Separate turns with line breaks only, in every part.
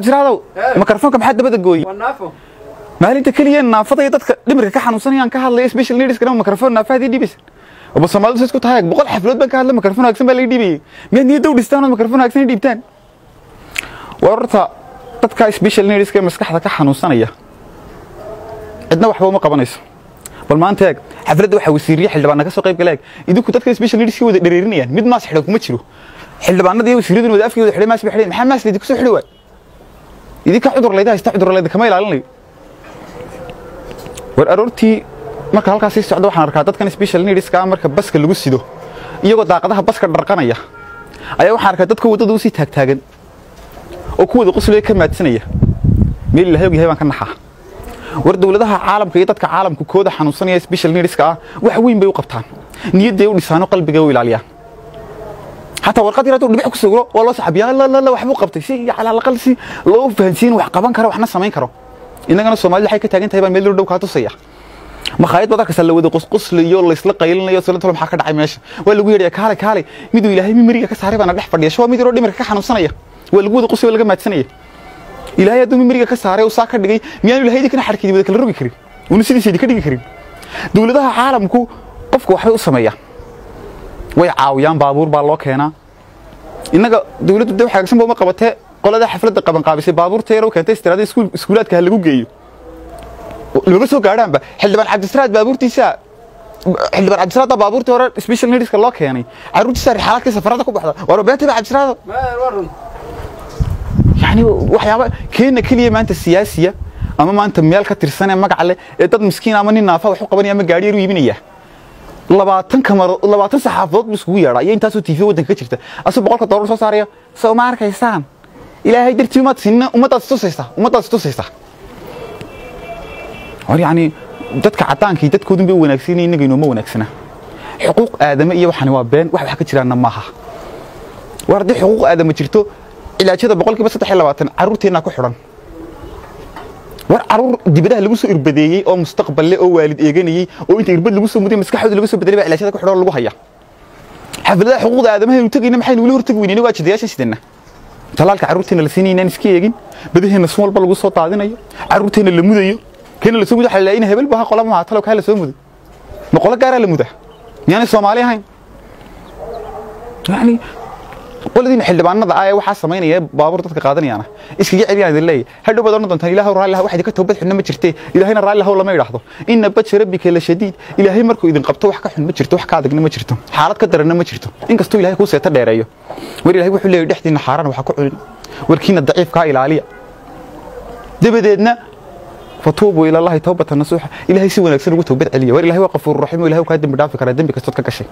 جرادو ميكروفونك maxaa dabada gooyay
wanaafo
maalinta kaliya naafada dadka dhimirka ka xanuunsanayaan ka hadlay special needs kana microphone naafadii dhibis oo Soomaalidu isku tahay boqol xaflad baan ka hadlay microphone agsan baa la dhibay mid niyo dawdistaan microphone agsan dhibtaan warta dadka special needs ka maskaxda ka xanuunsanaya cidna waxba ma qabanayso bal maanta xafladda waxa wasiiriye xildhibaan ka soo qayb galay idinku dadka special needs ka wada dhareerinayaan mid maas xidhan kuma jiro xildhibaanada iyo wasiiradu wada afkooda xidhay maas bixin maxaa maas leedii ku soo xidhay idinka cudur leedahay cudur leedahay kama ilaalinayo war aroortii marka halkaas socdo waxaan arkaa dadkan special needs ka marka baska lagu sido iyagoo daaqadaha baska dharqanaya ayaa waxaan arkaa dadka wadada u sii taagtaagan oo kuwada qosleey ka maadsanaya meel ilaahay og yahay baan ka naxaa war dawladaha caalamka iyo dadka caalamku kooda xanuunsanaya special needs ka wax weyn bay u qabtaan niyadda u dhisaano qalbiga u ilaaliyaan حتى ورقات يراتو دبي ku sugro waa loo saxabiyaa la waxbu qabtay si ala aqal si loo fahansiin wax qaban karo waxna sameyn karo inagana Soomaaliya waxay ka taagan tahay baan meel dhow ka tusaya ma khayad badan ka sal wada qosqosliyo la isla qaylinayo salanta waxa ka dhacay meesha waa lagu yeeray kaale miduu ilaahay mimiriga ka saaray baan dhex fadhiya soo mid dhimirka ka xanuunsanaya waa lagu wada qosay laga maadsanaya ilaahay aduu mimiriga ka saaray oo saa ka dhigay miyaan ilaahay kana xarkii wada kala rogi karin uu sidiisii ka dhigi karin dawladaha caalamku qofku waxay u sameeyaan way caawiyaan baabuur baa loo keenaa inaga dawladdu waxa agsan baa ma qabatay qolada xafladda qaban qaabisay baabuurta yar oo keentay istiraadada iskuulaadka lagu geeyo laga soo gaadhaanba xildhibaan Cabdisraad baabuurtiisa xildhibaan Cabdisraad baabuurta hore special needs ka loo keenay caruurtiisa xaaladka safarada ku baxda war beetay Cabdisraad
ma waran
yani waxyaabo keena kaliya maanta siyaasiya ama maanta meel ka tirsan magac leh ee dad miskiin ama nin naafa wax u qabanaya ama gaari yar u iibinaya 20 saxaafadood isku yeeray ay intaas oo TV wadanka ka jirta asoo $100 soo saaraya soo ma arkaysaan ilaahay dartii ma sinna umadaas tusaysa war yani dadka cadaankii dadkoodu bay wanaagsan inaga inoo ma wanaagsana xuquuq aadama iyo waxan waa been wax ka jiraan maaha war hadii xuquuq aadama jirto ilaajada 23% caruurteena ku xiran war caruur dibadaha lagu soo irbadeeyay oo mustaqbal leh oo waalid eeganayay oo inta irbad lagu soo muday maskaxdooda lagu soo bedelay ilaashada ku xidhan lagu haya xafladaha xuquuqda aadamaha inuu tagayna maxay wali hortag weynina waa jidayaasha sidana talaalka caruurteena la siinayna iska eegin badaheena soo walba lagu soo taadinayo caruurteena la mudayo keena la soo muday xallayna hebel baa qolama ma talo kale soo muday ma qola gaar la mudaa yani Soomaali ahayn yani qoladii xildhibaanada ay waxa sameynaya baabuur dadka qaadanayana iskaga celiyaan leey hadhow badan doontaan ilaahay raallah waxa ka toobad xunna ma jirtay ilaahayna raallah lama yiraahdo inna bajra rabbika la shadiid ilaahay markuu idin qabto wax ka xun ma jirto wax ka adagna ma jirto xaalad ka daran ma jirto inkastoo ilaahay ku seeta dheereeyo war ilaahay wuxuu leeyahay dhexdiina xaaran waxa ku culin warkiina daciifka ilaaliya dabadeedna fatuubu ila allah tawbatan nasuha ilaahay si wanaagsan ugu toobad celiya war ilaahay waa qafuur raxiim ilaahay ka dambi dhaafi kara dambi kasto ka gashay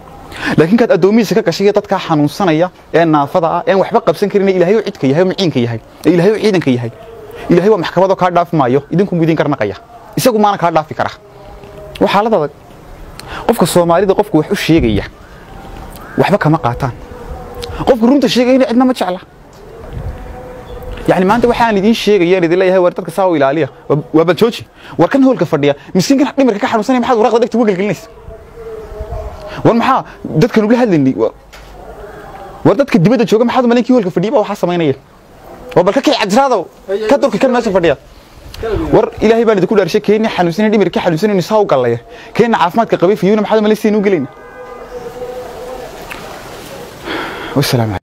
laakiin kad adoomiisa ka gashay dadka xanuunsanaya ee naafada ah ee waxba qabsan karin ilaahay uu cidka yahay maciinka yahay ilaahay uu ciidanka yahay ilaahay waa maxkamado ka dhaaf maayo idinku midin karnaqaya isagu maana ka dhaafi kara waxa la dadag qofka Soomaalida qofku wax u sheegaya waxba kama qaataan qofku runta sheegayna cidna ma jecla يعني ما أنت وحنا ندين شيء يعني ذي اللي هي ورتك ساوي لاليه وبتشوفي وركن هو الكفردية مسكين كان حدمر كحر وسنة محد ورقة دك توقع الجلنس والمحا دت كانوا بله هذا اللي وردتك الدبادة شو كم حد ملك هو الكفردية وحاسة ما ينيه وبالك عجز هذا كدر كل الناس الفردية ور إلهي بلد كل أرشيك كأني حنوسين دي مركح حنوسين نساوق الله كأن عافمات كقبيل في يوم حد ملك سينو قلنا والسلام عليكم.